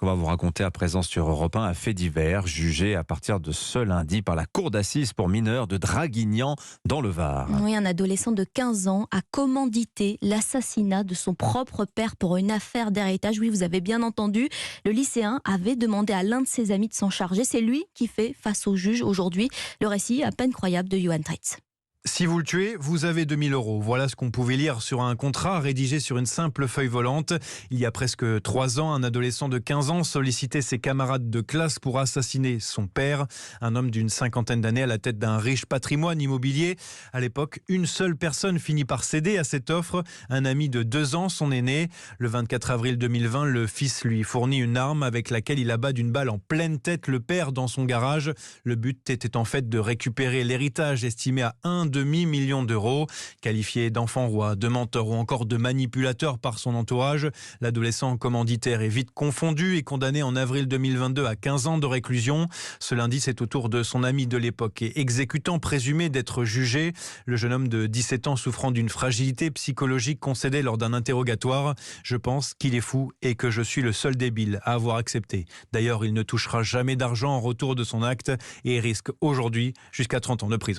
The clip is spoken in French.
qu'on va vous raconter à présent sur Europe 1, un fait divers jugé à partir de ce lundi par la cour d'assises pour mineurs de Draguignan dans le Var. Oui, un adolescent de 15 ans a commandité l'assassinat de son propre père pour une affaire d'héritage. Oui, vous avez bien entendu. Le lycéen avait demandé à l'un de ses amis de s'en charger. C'est lui qui fait face au juge aujourd'hui. Le récit à peine croyable de Johan Treitz. Si vous le tuez, vous avez 2000 €. Voilà ce qu'on pouvait lire sur un contrat rédigé sur une simple feuille volante. Il y a presque 3 ans, un adolescent de 15 ans sollicitait ses camarades de classe pour assassiner son père, un homme d'une cinquantaine d'années à la tête d'un riche patrimoine immobilier. À l'époque, une seule personne finit par céder à cette offre, un ami de 2 ans, son aîné. Le 24 avril 2020, le fils lui fournit une arme avec laquelle il abat d'une balle en pleine tête le père dans son garage. Le but était en fait de récupérer l'héritage estimé à 1 demi-million d'euros. Qualifié d'enfant roi, de menteur ou encore de manipulateur par son entourage, l'adolescent commanditaire est vite confondu et condamné en avril 2022 à 15 ans de réclusion. Ce lundi, c'est au tour de son ami de l'époque et exécutant présumé d'être jugé. Le jeune homme de 17 ans souffrant d'une fragilité psychologique concédait lors d'un interrogatoire: « Je pense qu'il est fou et que je suis le seul débile à avoir accepté. » D'ailleurs, il ne touchera jamais d'argent en retour de son acte et risque aujourd'hui jusqu'à 30 ans de prison.